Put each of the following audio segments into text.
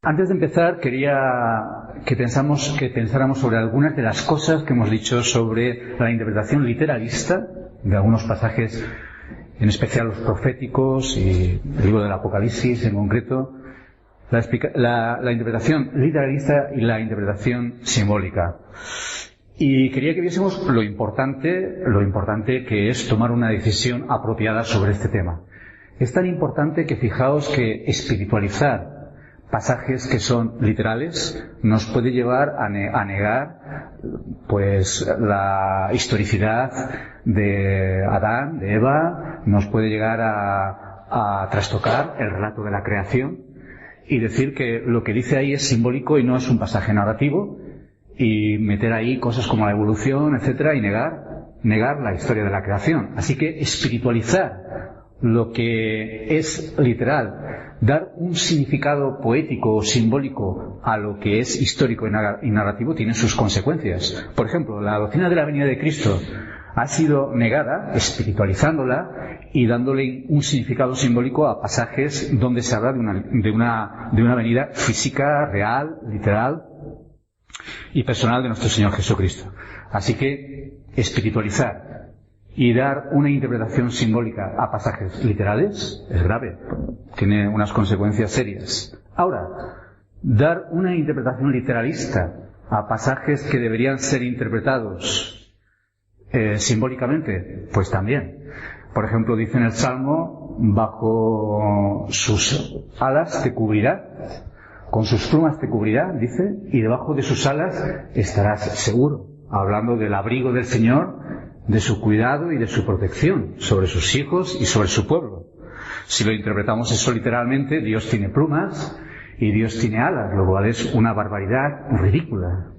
Antes de empezar, quería que pensáramos sobre algunas de las cosas que hemos dicho sobre la interpretación literalista de algunos pasajes, en especial los proféticos y el libro del Apocalipsis en concreto, la interpretación literalista y la interpretación simbólica. Y quería que viésemos lo importante que es tomar una decisión apropiada sobre este tema. Es tan importante que fijaos que espiritualizar pasajes que son literales nos puede llevar a negar pues la historicidad de Adán, de Eva, nos puede llegar a trastocar el relato de la creación y decir que lo que dice ahí es simbólico y no es un pasaje narrativo, y meter ahí cosas como la evolución, etcétera, y negar la historia de la creación. Así que espiritualizar lo que es literal, dar un significado poético o simbólico a lo que es histórico y narrativo, tiene sus consecuencias. Por ejemplo, la doctrina de la venida de Cristo ha sido negada, espiritualizándola y dándole un significado simbólico a pasajes donde se habla de una venida física, real, literal y personal de nuestro Señor Jesucristo. Así que espiritualizar y dar una interpretación simbólica a pasajes literales es grave, tiene unas consecuencias serias. Ahora, dar una interpretación literalista a pasajes que deberían ser interpretados simbólicamente, pues también. Por ejemplo, dice en el Salmo: bajo sus alas te cubrirá, con sus plumas te cubrirá, dice, y debajo de sus alas estarás seguro, hablando del abrigo del Señor, de su cuidado y de su protección sobre sus hijos y sobre su pueblo. Si lo interpretamos eso literalmente, Dios tiene plumas y Dios tiene alas, lo cual es una barbaridad ridícula.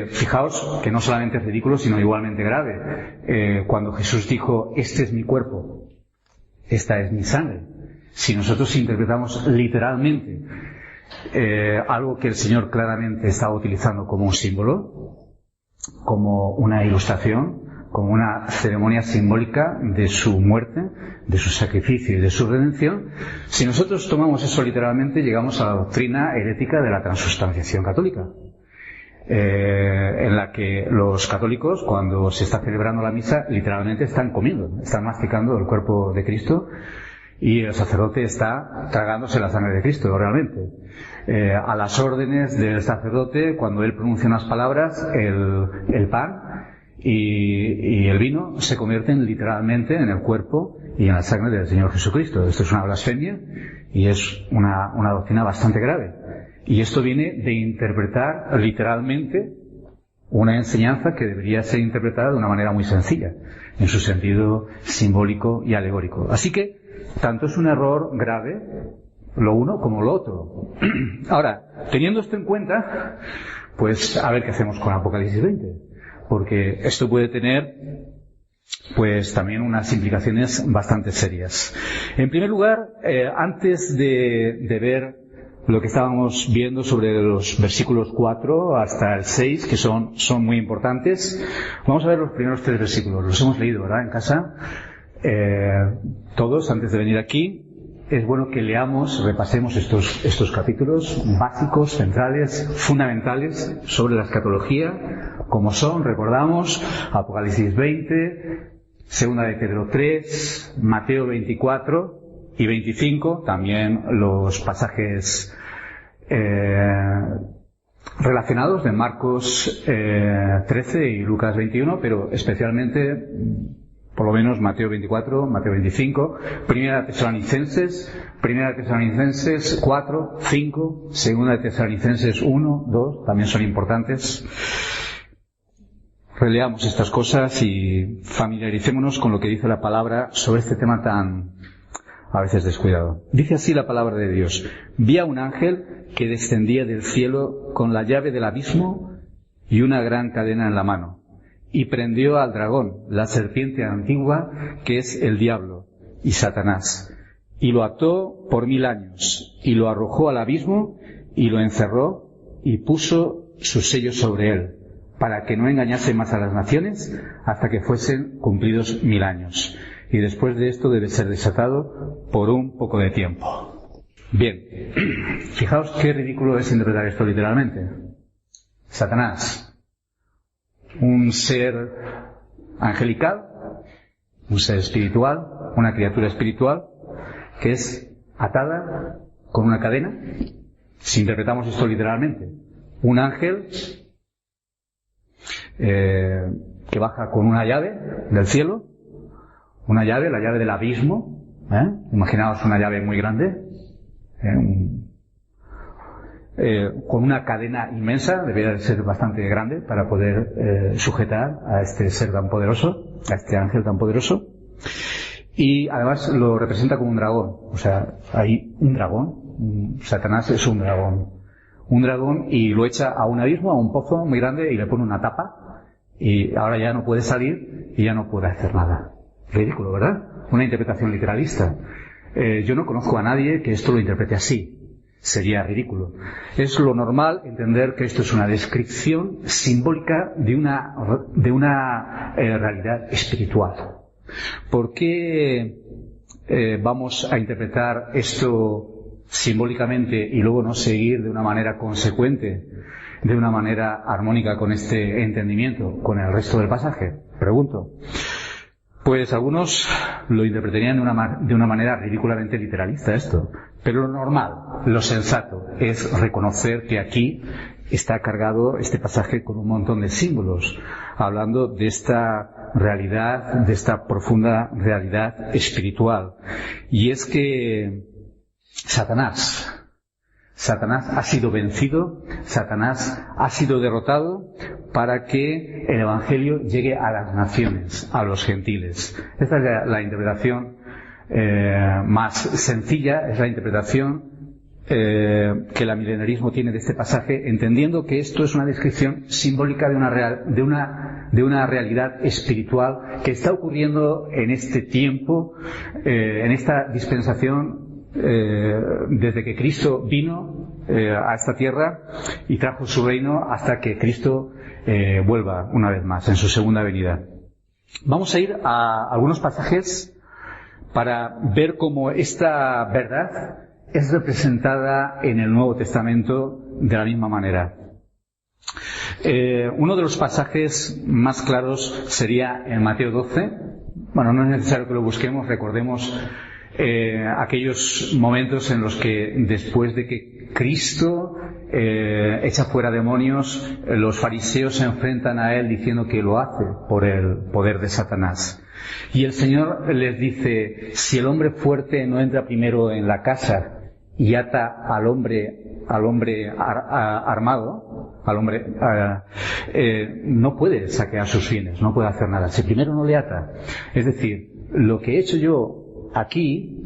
Fijaos que no solamente es ridículo, sino igualmente grave. Cuando Jesús dijo: este es mi cuerpo, esta es mi sangre. Si nosotros interpretamos literalmente algo que el Señor claramente estaba utilizando como un símbolo, como una ilustración, como una ceremonia simbólica de su muerte, de su sacrificio y de su redención, si nosotros tomamos eso literalmente, llegamos a la doctrina herética de la transustanciación católica, en la que los católicos, cuando se está celebrando la misa, literalmente están comiendo, están masticando el cuerpo de Cristo, y el sacerdote está tragándose la sangre de Cristo, realmente. A las órdenes del sacerdote, cuando él pronuncia unas palabras, el pan y el vino se convierten literalmente en el cuerpo y en la sangre del Señor Jesucristo. Esto es una blasfemia y es una doctrina bastante grave. Y esto viene de interpretar literalmente una enseñanza que debería ser interpretada de una manera muy sencilla, en su sentido simbólico y alegórico. Así que tanto es un error grave lo uno como lo otro. Ahora, teniendo esto en cuenta, pues a ver qué hacemos con Apocalipsis 20, porque esto puede tener pues también unas implicaciones bastante serias. En primer lugar, antes de ver lo que estábamos viendo sobre los versículos 4 hasta el 6, que son muy importantes, vamos a ver los primeros 3 versículos. Los hemos leído, ¿verdad?, en casa. Todos, antes de venir aquí, es bueno que repasemos estos capítulos básicos, centrales, fundamentales sobre la escatología, como son, recordamos, Apocalipsis 20, Segunda de Pedro 3, Mateo 24 y 25, también los pasajes relacionados de Marcos 13 y Lucas 21, pero especialmente por lo menos Mateo 24, Mateo 25, Primera de Tesalonicenses 4, 5, Segunda de Tesalonicenses 1, 2, también son importantes. Releamos estas cosas y familiaricémonos con lo que dice la palabra sobre este tema tan a veces descuidado. Dice así la palabra de Dios: vi a un ángel que descendía del cielo con la llave del abismo y una gran cadena en la mano, y prendió al dragón, la serpiente antigua, que es el diablo y Satanás, y lo ató por 1000 años, y lo arrojó al abismo, y lo encerró, y puso sus sellos sobre él, para que no engañase más a las naciones, hasta que fuesen cumplidos 1000 años. Y después de esto debe ser desatado por un poco de tiempo. Bien, fijaos qué ridículo es interpretar esto literalmente. Satanás, un ser angelical, un ser espiritual, una criatura espiritual, que es atada con una cadena. Si interpretamos esto literalmente, un ángel que baja con una llave del cielo, una llave, la llave del abismo, imaginaos una llave muy grande, con una cadena inmensa, debería de ser bastante grande para poder sujetar a este ser tan poderoso, a este ángel tan poderoso, y además lo representa como un dragón. O sea, hay un dragón, Satanás es un dragón, y lo echa a un abismo, a un pozo muy grande, y le pone una tapa, y ahora ya no puede salir y ya no puede hacer nada. Ridículo, ¿verdad? Una interpretación literalista. Yo no conozco a nadie que esto lo interprete así. Sería ridículo. Es lo normal entender que esto es una descripción simbólica de una realidad espiritual. ¿Por qué vamos a interpretar esto simbólicamente y luego no seguir de una manera consecuente, de una manera armónica con este entendimiento, con el resto del pasaje? Pregunto. Pues algunos lo interpretarían de una manera ridículamente literalista esto. Pero lo normal, lo sensato, es reconocer que aquí está cargado este pasaje con un montón de símbolos, hablando de esta realidad, de esta profunda realidad espiritual. Y es que Satanás ha sido vencido, Satanás ha sido derrotado para que el Evangelio llegue a las naciones, a los gentiles. Esta es la interpretación más sencilla, es la interpretación que el milenarismo tiene de este pasaje, entendiendo que esto es una descripción simbólica de una realidad espiritual que está ocurriendo en este tiempo, en esta dispensación, desde que Cristo vino a esta tierra y trajo su reino hasta que Cristo vuelva una vez más en su segunda venida. Vamos a ir a algunos pasajes para ver cómo esta verdad es representada en el Nuevo Testamento de la misma manera. Uno de los pasajes más claros sería en Mateo 12. Bueno, no es necesario que lo busquemos, recordemos aquellos momentos en los que después de que Cristo echa fuera demonios, los fariseos se enfrentan a él diciendo que lo hace por el poder de Satanás. Y el Señor les dice, si el hombre fuerte no entra primero en la casa y ata al hombre armado, no puede saquear sus bienes, no puede hacer nada. Si primero no le ata. Es decir, lo que he hecho yo aquí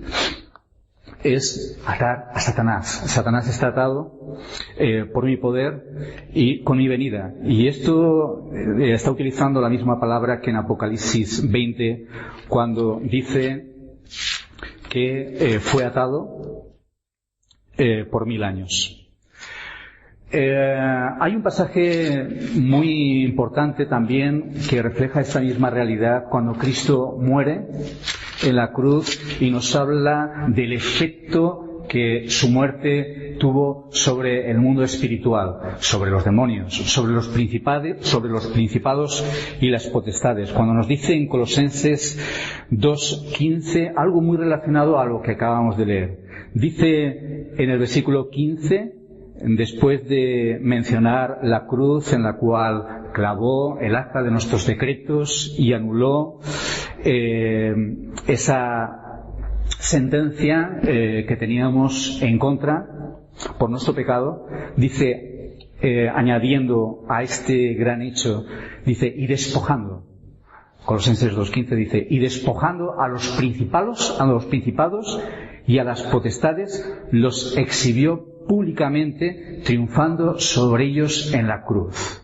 es atar a Satanás. Satanás está atado por mi poder y con mi venida. Y esto está utilizando la misma palabra que en Apocalipsis 20, cuando dice que fue atado por 1000 años. Hay un pasaje muy importante también que refleja esta misma realidad cuando Cristo muere en la cruz y nos habla del efecto que su muerte tuvo sobre el mundo espiritual, sobre los demonios, sobre los principados y las potestades. Cuando nos dice en Colosenses 2:15 algo muy relacionado a lo que acabamos de leer. Dice en el versículo 15, después de mencionar la cruz en la cual clavó el acta de nuestros decretos y anuló esa sentencia que teníamos en contra por nuestro pecado, dice, añadiendo a este gran hecho, dice, y despojando, Colosenses 2:15 dice, y despojando a los principados y a las potestades, los exhibió públicamente, triunfando sobre ellos en la cruz.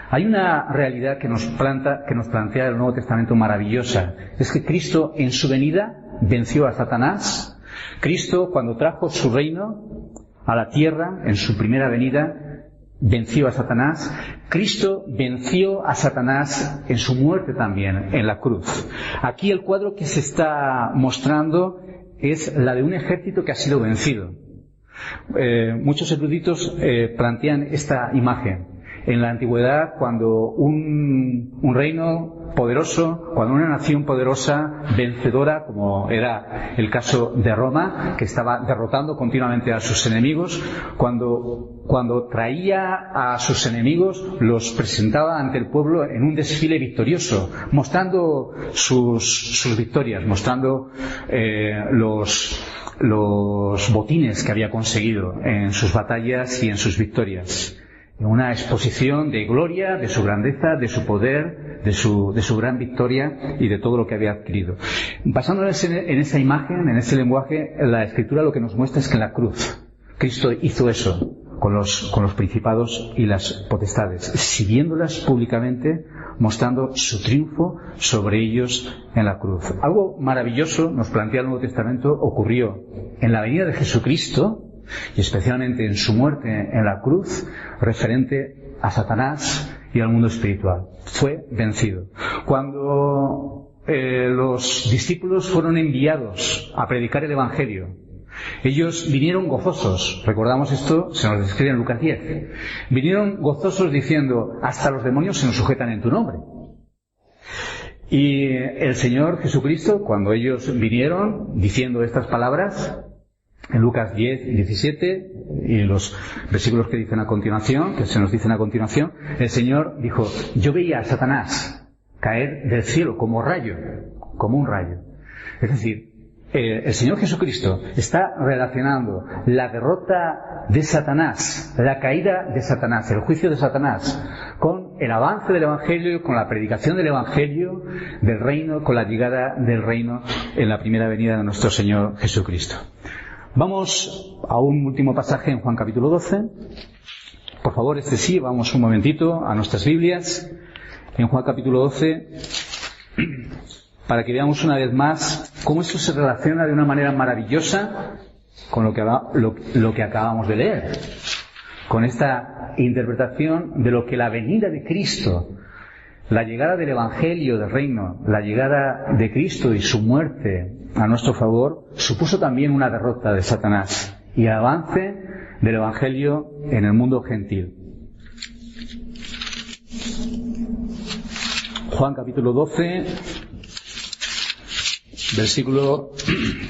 Hay una realidad que nos plantea el Nuevo Testamento maravillosa. Es que Cristo en su venida venció a Satanás. Cristo, cuando trajo su reino a la tierra, en su primera venida, venció a Satanás. Cristo venció a Satanás en su muerte también, en la cruz. Aquí el cuadro que se está mostrando es la de un ejército que ha sido vencido. Muchos eruditos plantean esta imagen. En la antigüedad, cuando un reino poderoso, cuando una nación poderosa, vencedora, como era el caso de Roma, que estaba derrotando continuamente a sus enemigos, cuando traía a sus enemigos, los presentaba ante el pueblo en un desfile victorioso, mostrando sus victorias, mostrando los botines que había conseguido en sus batallas y en sus victorias. Una exposición de gloria, de su grandeza, de su poder, de su gran victoria y de todo lo que había adquirido. Basándonos en esa imagen, en ese lenguaje, la Escritura lo que nos muestra es que en la cruz Cristo hizo eso con los principados y las potestades, exhibiéndolas públicamente, mostrando su triunfo sobre ellos en la cruz. Algo maravilloso, nos plantea el Nuevo Testamento, ocurrió en la venida de Jesucristo, y especialmente en su muerte en la cruz, referente a Satanás y al mundo espiritual. Fue vencido. Cuando los discípulos fueron enviados a predicar el Evangelio, ellos vinieron gozosos. Recordamos esto, se nos describe en Lucas 10. Vinieron gozosos diciendo: hasta los demonios se nos sujetan en tu nombre. Y el Señor Jesucristo, cuando ellos vinieron diciendo estas palabras, en Lucas 10 y 17, y los versículos que dicen a continuación, que se nos dicen a continuación, el Señor dijo: yo veía a Satanás caer del cielo como rayo, como un rayo. Es decir, el Señor Jesucristo está relacionando la derrota de Satanás, la caída de Satanás, el juicio de Satanás, con el avance del Evangelio, con la predicación del Evangelio, del reino, con la llegada del reino en la primera venida de nuestro Señor Jesucristo. Vamos a un último pasaje en Juan capítulo 12. Por favor, sí, vamos un momentito a nuestras Biblias. En Juan capítulo 12, para que veamos una vez más cómo esto se relaciona de una manera maravillosa con lo que acabamos de leer. Con esta interpretación de lo que la venida de Cristo, la llegada del Evangelio del Reino, la llegada de Cristo y su muerte a nuestro favor, supuso también una derrota de Satanás y el avance del Evangelio en el mundo gentil. Juan capítulo 12, versículo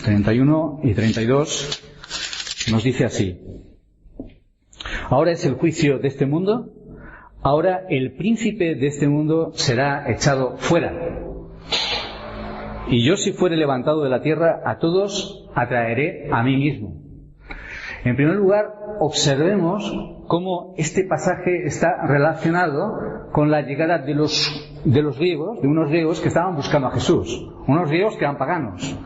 31 y 32, nos dice así: ahora es el juicio de este mundo. Ahora el príncipe de este mundo será echado fuera. Y yo, si fuere levantado de la tierra, a todos atraeré a mí mismo. En primer lugar, observemos cómo este pasaje está relacionado con la llegada de los griegos, de unos griegos que estaban buscando a Jesús. Unos griegos que eran paganos,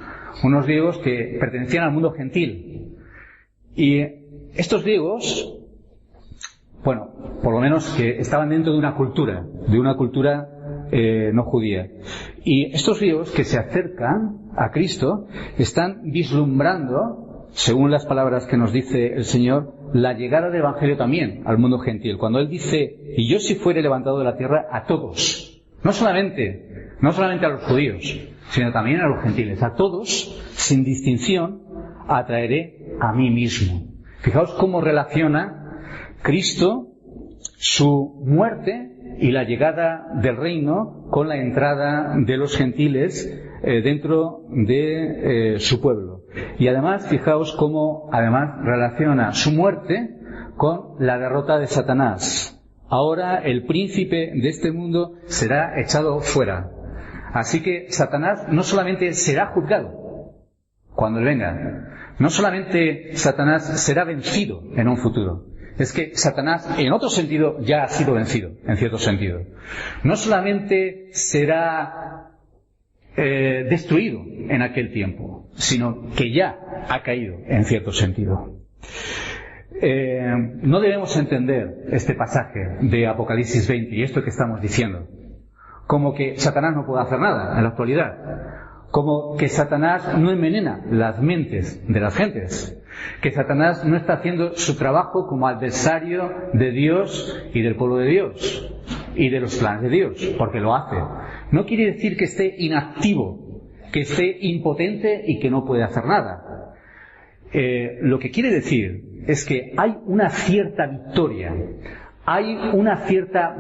unos griegos que pertenecían al mundo gentil. Y estos griegos, bueno, por lo menos que estaban dentro de una cultura no judía. Y estos griegos que se acercan a Cristo están vislumbrando, según las palabras que nos dice el Señor, la llegada del Evangelio también al mundo gentil. Cuando Él dice: y yo, si fuere levantado de la tierra, a todos, no solamente a los judíos, sino también a los gentiles, a todos, sin distinción, atraeré a mí mismo. Fijaos cómo relaciona Cristo su muerte y la llegada del reino con la entrada de los gentiles dentro de su pueblo. Y además, fijaos cómo además relaciona su muerte con la derrota de Satanás. Ahora el príncipe de este mundo será echado fuera. Así que Satanás no solamente será juzgado cuando Él venga, no solamente Satanás será vencido en un futuro, es que Satanás, en otro sentido, ya ha sido vencido, en cierto sentido. No solamente será destruido en aquel tiempo, sino que ya ha caído, en cierto sentido. No debemos entender este pasaje de Apocalipsis 20 y esto que estamos diciendo como que Satanás no puede hacer nada en la actualidad, como que Satanás no envenena las mentes de las gentes, que Satanás no está haciendo su trabajo como adversario de Dios y del pueblo de Dios y de los planes de Dios, porque lo hace. No quiere decir que esté inactivo, que esté impotente y que no puede hacer nada. lo que quiere decir es que hay una cierta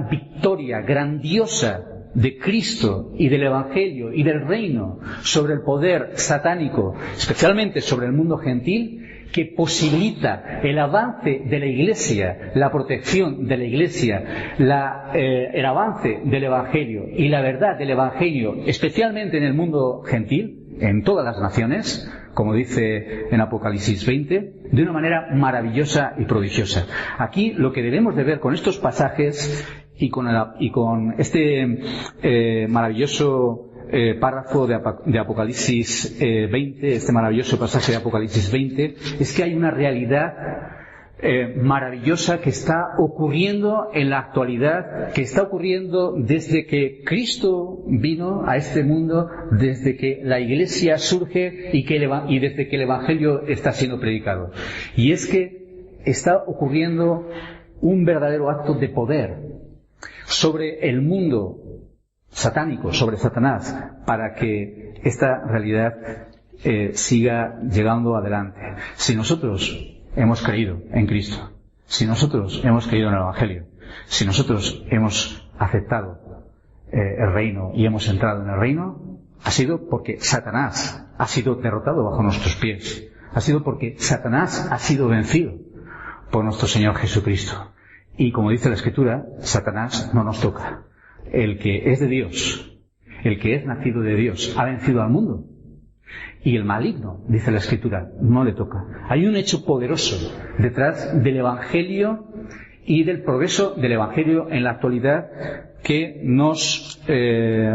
victoria, grandiosa de Cristo y del Evangelio y del reino sobre el poder satánico, especialmente sobre el mundo gentil, que posibilita el avance de la Iglesia, la protección de la Iglesia, el avance del Evangelio y la verdad del Evangelio, especialmente en el mundo gentil, en todas las naciones, como dice en Apocalipsis 20, de una manera maravillosa y prodigiosa. Aquí lo que debemos de ver con estos pasajes y con este maravilloso párrafo de Apocalipsis 20, este maravilloso pasaje de Apocalipsis 20, es que hay una realidad maravillosa que está ocurriendo en la actualidad, que está ocurriendo desde que Cristo vino a este mundo, desde que la Iglesia surge y desde que el Evangelio está siendo predicado. Y es que está ocurriendo un verdadero acto de poder sobre el mundo satánico, sobre Satanás, para que esta realidad siga llegando adelante. Si nosotros hemos creído en Cristo, si nosotros hemos creído en el Evangelio, si nosotros hemos aceptado el reino y hemos entrado en el reino, ha sido porque Satanás ha sido derrotado bajo nuestros pies, ha sido porque Satanás ha sido vencido por nuestro Señor Jesucristo. Y como dice la Escritura, Satanás no nos toca. El que es de Dios, el que es nacido de Dios, ha vencido al mundo. Y el maligno, dice la Escritura, no le toca. Hay un hecho poderoso detrás del Evangelio y del progreso del Evangelio en la actualidad que nos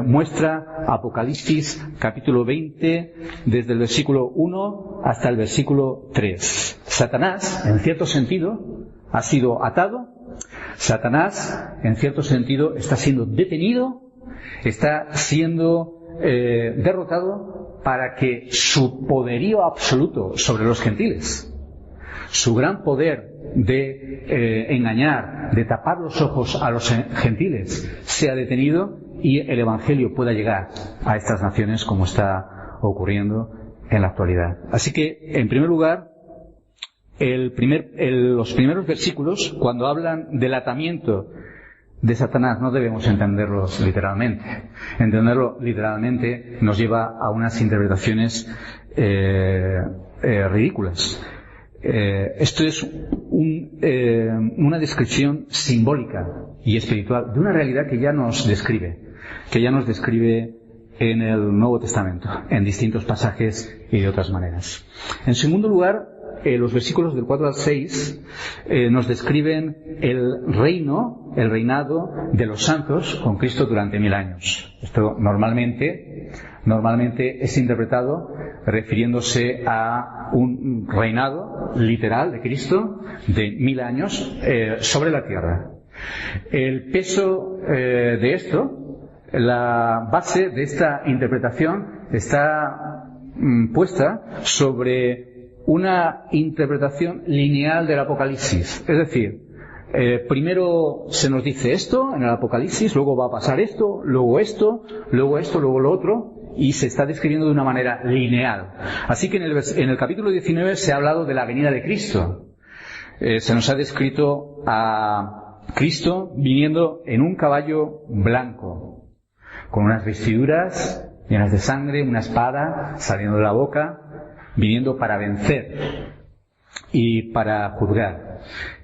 muestra Apocalipsis capítulo 20, desde el versículo 1 hasta el versículo 3. Satanás, en cierto sentido, ha sido atado. Satanás, en cierto sentido, está siendo detenido, está siendo derrotado para que su poderío absoluto sobre los gentiles, su gran poder de engañar, de tapar los ojos a los gentiles, sea detenido y el Evangelio pueda llegar a estas naciones como está ocurriendo en la actualidad. Así que, en primer lugar, los primeros versículos, cuando hablan del atamiento de Satanás, no debemos entenderlos literalmente. Entenderlo literalmente nos lleva a unas interpretaciones ridículas. Esto es una descripción simbólica y espiritual de una realidad que ya nos describe en el Nuevo Testamento, en distintos pasajes y de otras maneras. En segundo lugar, los versículos del 4 al 6 nos describen el reinado de los santos con Cristo durante 1000 años. Esto normalmente es interpretado refiriéndose a un reinado literal de Cristo de 1000 años sobre la tierra. El peso de esto, la base de esta interpretación está puesta sobre una interpretación lineal del Apocalipsis. Es decir, primero se nos dice esto en el Apocalipsis, luego va a pasar esto, luego lo otro, y se está describiendo de una manera lineal. Así que en el capítulo 19 se ha hablado de la venida de Cristo. Se nos ha descrito a Cristo viniendo en un caballo blanco, con unas vestiduras llenas de sangre, una espada saliendo de la boca, viniendo para vencer y para juzgar.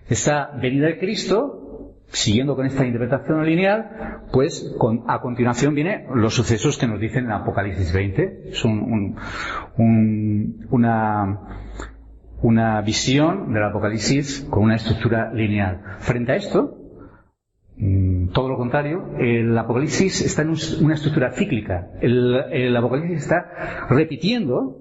Esta venida de Cristo, siguiendo con esta interpretación lineal, pues a continuación vienen los sucesos que nos dicen en Apocalipsis 20. Es una visión del Apocalipsis con una estructura lineal. Frente a esto, todo lo contrario, el Apocalipsis está en una estructura cíclica. El Apocalipsis está repitiendo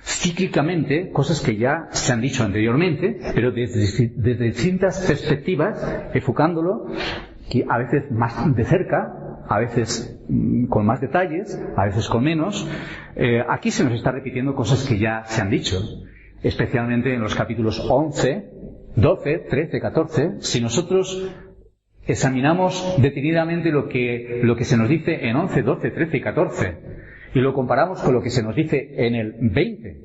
cíclicamente cosas que ya se han dicho anteriormente, pero desde distintas perspectivas, enfocándolo, que a veces más de cerca, a veces con más detalles, a veces con menos. Aquí se nos está repitiendo cosas que ya se han dicho, especialmente en los capítulos 11, 12, 13, 14. Si nosotros examinamos detenidamente lo que se nos dice en 11, 12, 13 y 14, y lo comparamos con lo que se nos dice en el 20,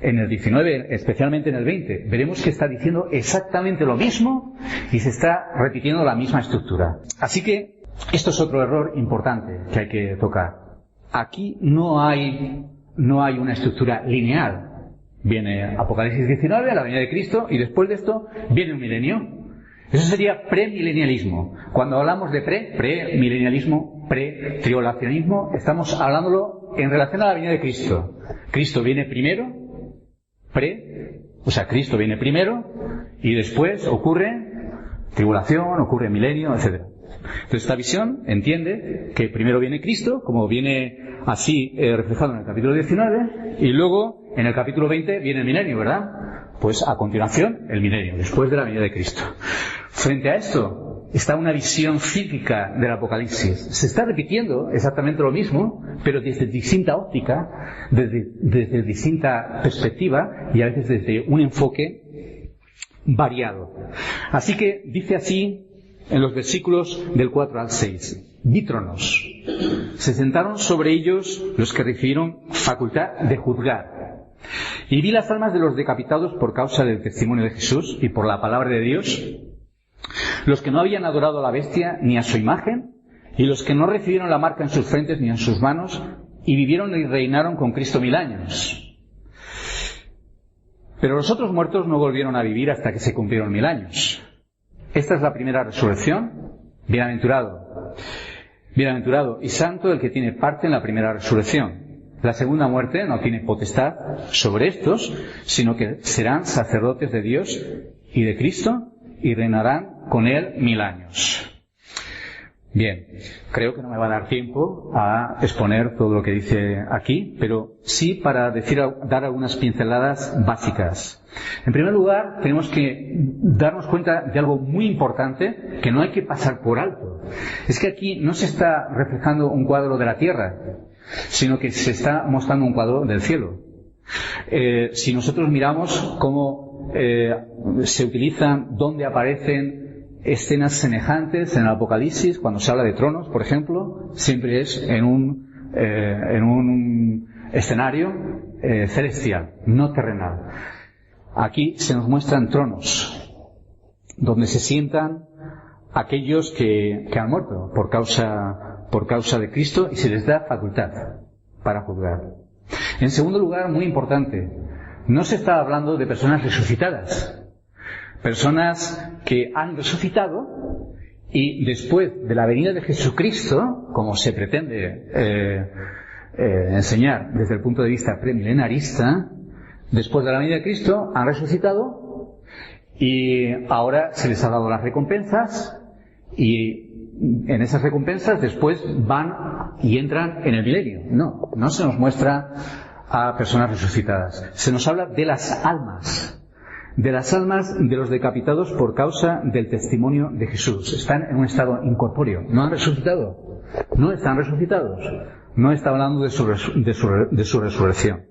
en el 19, especialmente en el 20, veremos que está diciendo exactamente lo mismo y se está repitiendo la misma estructura. Así que esto es otro error importante que hay que tocar. Aquí no hay una estructura lineal. Viene Apocalipsis 19, la venida de Cristo, y después de esto viene un milenio. Eso sería premilenialismo. Cuando hablamos de premilenialismo, pretribulacionismo, estamos hablándolo en relación a la venida de Cristo. Cristo viene primero, Cristo viene primero, y después ocurre tribulación, ocurre milenio, etc. Entonces esta visión entiende que primero viene Cristo, como viene así reflejado en el capítulo 19, y luego en el capítulo 20 viene el milenio, ¿verdad? Pues a continuación el milenio, después de la venida de Cristo. Frente a esto está una visión cíclica del Apocalipsis. Se está repitiendo exactamente lo mismo, pero desde distinta óptica, desde distinta perspectiva y a veces desde un enfoque variado. Así que dice así en los versículos del 4 al 6. Vi tronos. Se sentaron sobre ellos los que recibieron facultad de juzgar. Y vi las almas de los decapitados por causa del testimonio de Jesús y por la palabra de Dios, los que no habían adorado a la bestia ni a su imagen, y los que no recibieron la marca en sus frentes ni en sus manos, y vivieron y reinaron con Cristo 1000 años. Pero los otros muertos no volvieron a vivir hasta que se cumplieron 1000 años. Esta es la primera resurrección. Bienaventurado y santo el que tiene parte en la primera resurrección. La segunda muerte no tiene potestad sobre estos, sino que serán sacerdotes de Dios y de Cristo y reinarán con él 1000 años. Bien, creo que no me va a dar tiempo a exponer todo lo que dice aquí, pero sí para dar algunas pinceladas básicas. En primer lugar, tenemos que darnos cuenta de algo muy importante que no hay que pasar por alto. Es que aquí no se está reflejando un cuadro de la tierra, sino que se está mostrando un cuadro del cielo. Si nosotros miramos cómo se utilizan, dónde aparecen escenas semejantes en el Apocalipsis, cuando se habla de tronos, por ejemplo, siempre es en un escenario celestial, no terrenal. Aquí se nos muestran tronos, donde se sientan aquellos que han muerto por causa de Cristo y se les da facultad para juzgar. En segundo lugar, muy importante, no se está hablando de personas resucitadas. Personas que han resucitado y después de la venida de Jesucristo, como se pretende enseñar desde el punto de vista premilenarista, después de la venida de Cristo han resucitado y ahora se les ha dado las recompensas y en esas recompensas después van y entran en el milenio. No se nos muestra a personas resucitadas. Se nos habla de las almas de los decapitados por causa del testimonio de Jesús. Están en un estado incorpóreo. No han resucitado. No están resucitados. No está hablando de su resurrección.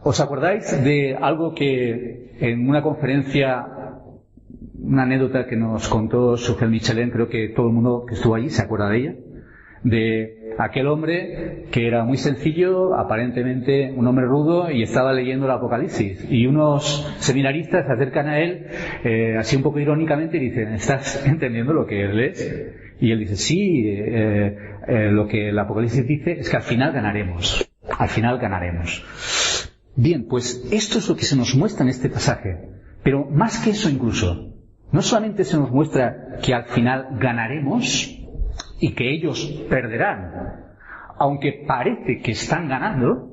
¿Os acordáis de algo que en una conferencia, una anécdota que nos contó Sujel Michelin, creo que todo el mundo que estuvo allí se acuerda de ella? De aquel hombre que era muy sencillo, aparentemente un hombre rudo, y estaba leyendo el Apocalipsis. Y unos seminaristas se acercan a él, así un poco irónicamente, y dicen: ¿estás entendiendo lo que lees? Y él dice: sí, lo que el Apocalipsis dice es que al final ganaremos. Al final ganaremos. Bien, pues esto es lo que se nos muestra en este pasaje. Pero más que eso incluso, no solamente se nos muestra que al final ganaremos y que ellos perderán, aunque parece que están ganando,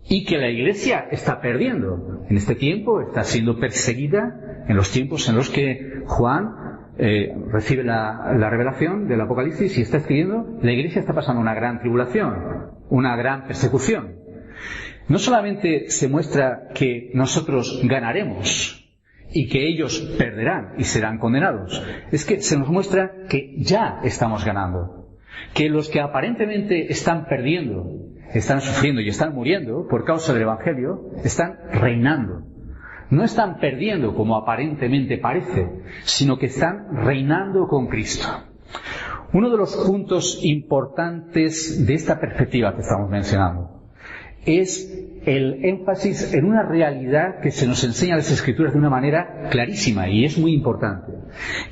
y que la Iglesia está perdiendo. En este tiempo está siendo perseguida, en los tiempos en los que Juan recibe la revelación del Apocalipsis y está escribiendo, la Iglesia está pasando una gran tribulación, una gran persecución. No solamente se muestra que nosotros ganaremos y que ellos perderán y serán condenados, es que se nos muestra que ya estamos ganando, que los que aparentemente están perdiendo, están sufriendo y están muriendo por causa del Evangelio, están reinando. No están perdiendo como aparentemente parece, sino que están reinando con Cristo. Uno de los puntos importantes de esta perspectiva que estamos mencionando es el énfasis en una realidad que se nos enseña en las Escrituras de una manera clarísima, y es muy importante.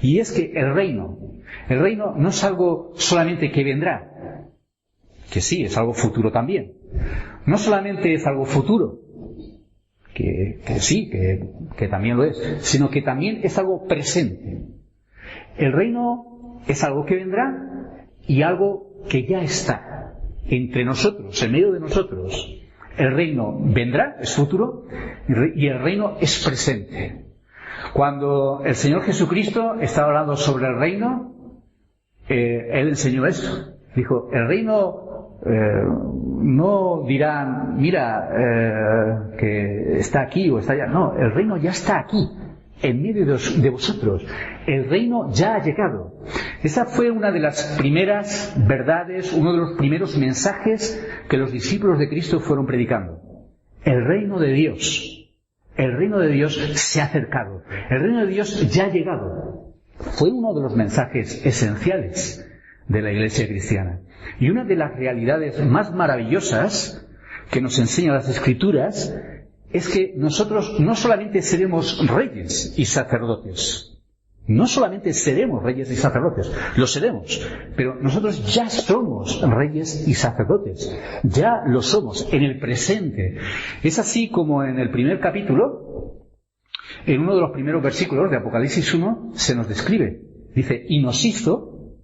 Y es que el reino no es algo solamente que vendrá, que sí, es algo futuro también. No solamente es algo futuro, que sí, que también lo es, sino que también es algo presente. El reino es algo que vendrá y algo que ya está entre nosotros, en medio de nosotros. El reino vendrá, es futuro, y el reino es presente. Cuando el Señor Jesucristo estaba hablando sobre el reino, Él enseñó eso. Dijo, el reino no dirán, mira, que está aquí o está allá. No, el reino ya está aquí, en medio de vosotros. El reino ya ha llegado. Esa fue una de las primeras verdades, uno de los primeros mensajes que los discípulos de Cristo fueron predicando. El reino de Dios se ha acercado. El reino de Dios ya ha llegado. Fue uno de los mensajes esenciales de la Iglesia cristiana. Y una de las realidades más maravillosas que nos enseñan las Escrituras es que nosotros no solamente seremos reyes y sacerdotes, no solamente seremos reyes y sacerdotes, lo seremos, pero nosotros ya somos reyes y sacerdotes, ya lo somos en el presente. Es así como en el primer capítulo, en uno de los primeros versículos de Apocalipsis 1, se nos describe, dice, y nos hizo,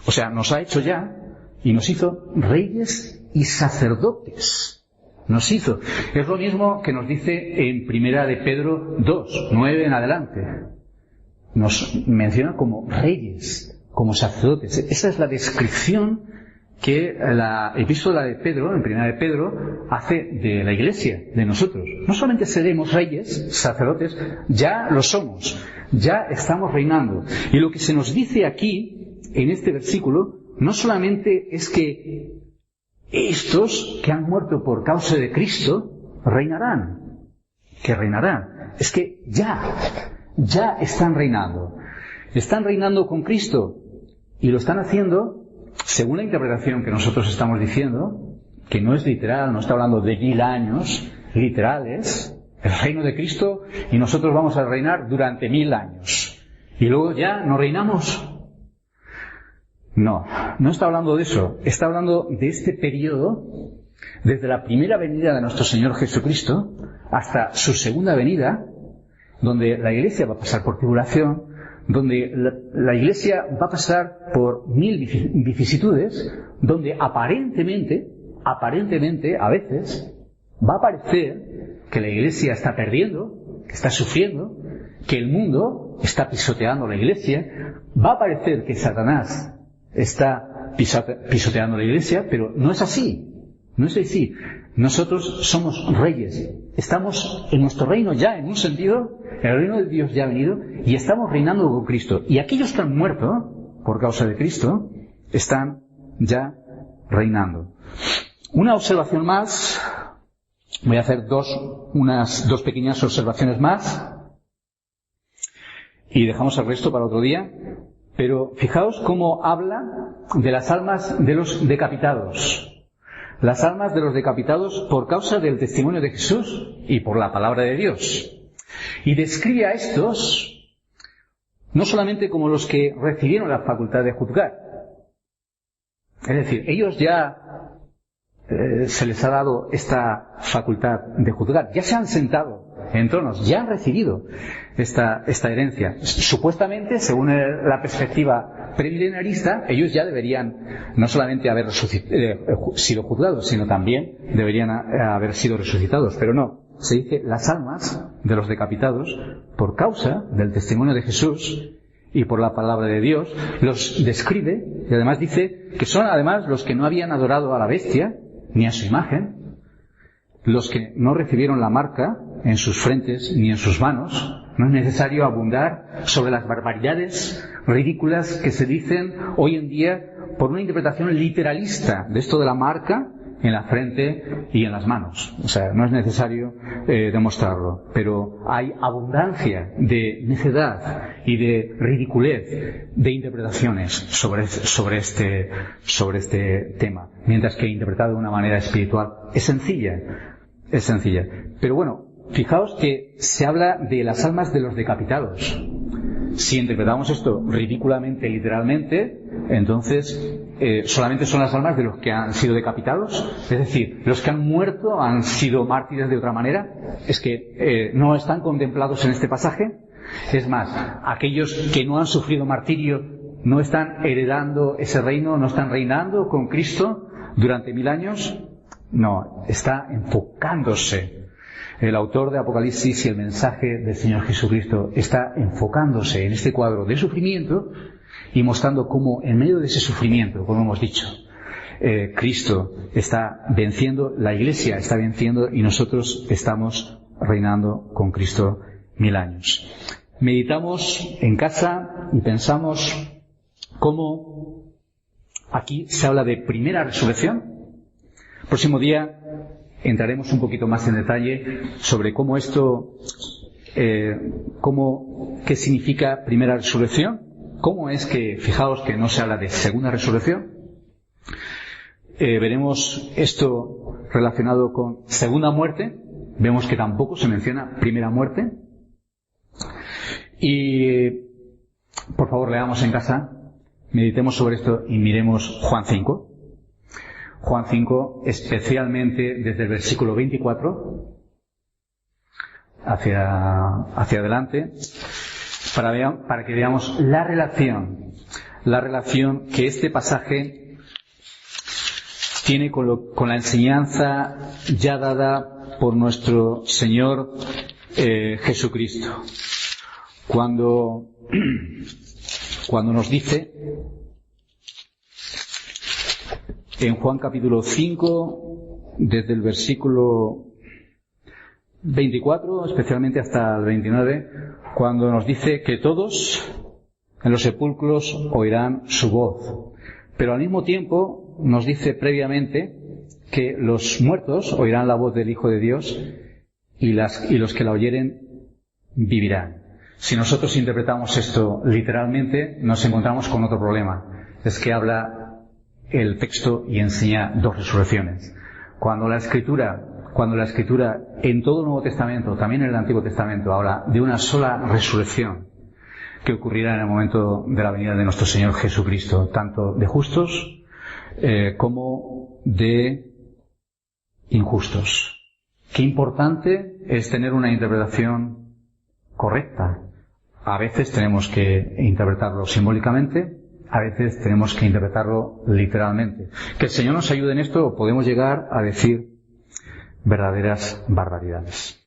o sea, nos ha hecho ya, y nos hizo reyes y sacerdotes. Nos hizo. Es lo mismo que nos dice en Primera de Pedro 2, 9 en adelante. Nos menciona como reyes, como sacerdotes. Esa es la descripción que la epístola de Pedro, en Primera de Pedro, hace de la Iglesia, de nosotros. No solamente seremos reyes, sacerdotes, ya lo somos, ya estamos reinando. Y lo que se nos dice aquí, en este versículo, no solamente es que estos que han muerto por causa de Cristo reinarán, que reinarán. Es que ya están reinando con Cristo, y lo están haciendo según la interpretación que nosotros estamos diciendo, que no es literal, no está hablando de 1000 años literales, el reino de Cristo, y nosotros vamos a reinar durante 1000 años, y luego ya no reinamos. No está hablando de eso, está hablando de este periodo, desde la primera venida de nuestro Señor Jesucristo hasta su segunda venida, donde la Iglesia va a pasar por tribulación, donde la Iglesia va a pasar por 1000 vicisitudes, donde aparentemente, a veces, va a parecer que la Iglesia está perdiendo, que está sufriendo, que el mundo está pisoteando la Iglesia, va a parecer que Satanás está pisoteando la Iglesia, pero no es así. No es así. Nosotros somos reyes. Estamos en nuestro reino ya, en un sentido, el reino de Dios ya ha venido, y estamos reinando con Cristo. Y aquellos que han muerto por causa de Cristo están ya reinando. Una observación más. Voy a hacer unas dos pequeñas observaciones más, y dejamos el resto para otro día. Pero fijaos cómo habla de las almas de los decapitados. Las almas de los decapitados por causa del testimonio de Jesús y por la palabra de Dios. Y describe a estos no solamente como los que recibieron la facultad de juzgar. Es decir, ellos ya se les ha dado esta facultad de juzgar. Ya se han sentado en tronos, ya han recibido esta herencia. Supuestamente, según la perspectiva premilenarista, ellos ya deberían no solamente haber sido juzgados, sino también deberían haber sido resucitados. Pero no, se dice las almas de los decapitados, por causa del testimonio de Jesús y por la palabra de Dios, los describe, y además dice que son además los que no habían adorado a la bestia ni a su imagen, los que no recibieron la marca en sus frentes ni en sus manos. No es necesario abundar sobre las barbaridades ridículas que se dicen hoy en día por una interpretación literalista de esto de la marca en la frente y en las manos. O sea, no es necesario demostrarlo. Pero hay abundancia de necedad y de ridiculez de interpretaciones sobre este tema. Mientras que interpretado de una manera espiritual es sencilla. Pero bueno, fijaos que se habla de las almas de los decapitados. Si interpretamos esto ridículamente, literalmente, entonces solamente son las almas de los que han sido decapitados. Es decir, los que han muerto han sido mártires de otra manera. Es que no están contemplados en este pasaje. Es más, aquellos que no han sufrido martirio no están heredando ese reino, no están reinando con Cristo durante 1000 años. No, está enfocándose. El autor de Apocalipsis y el mensaje del Señor Jesucristo está enfocándose en este cuadro de sufrimiento y mostrando cómo en medio de ese sufrimiento, como hemos dicho, Cristo está venciendo, la Iglesia está venciendo y nosotros estamos reinando con Cristo 1000 años. Meditamos en casa y pensamos cómo aquí se habla de primera resurrección. Próximo día entraremos un poquito más en detalle sobre cómo esto, qué significa primera resurrección, cómo es que, fijaos que no se habla de segunda resurrección. Veremos esto relacionado con segunda muerte, vemos que tampoco se menciona primera muerte. Y, por favor, leamos en casa, meditemos sobre esto y miremos Juan 5. Juan 5, especialmente desde el versículo 24 hacia adelante, para que veamos la relación que este pasaje tiene con la enseñanza ya dada por nuestro Señor Jesucristo. Cuando nos dice en Juan capítulo 5, desde el versículo 24, especialmente hasta el 29, cuando nos dice que todos en los sepulcros oirán su voz. Pero al mismo tiempo nos dice previamente que los muertos oirán la voz del Hijo de Dios y los que la oyeren vivirán. Si nosotros interpretamos esto literalmente, nos encontramos con otro problema. Es que habla el texto y enseña dos resurrecciones. Cuando la Escritura en todo el Nuevo Testamento, también en el Antiguo Testamento, habla de una sola resurrección que ocurrirá en el momento de la venida de nuestro Señor Jesucristo, tanto de justos como de injustos. Qué importante es tener una interpretación correcta. A veces tenemos que interpretarlo simbólicamente, a veces tenemos que interpretarlo literalmente. Que el Señor nos ayude en esto, o podemos llegar a decir verdaderas barbaridades.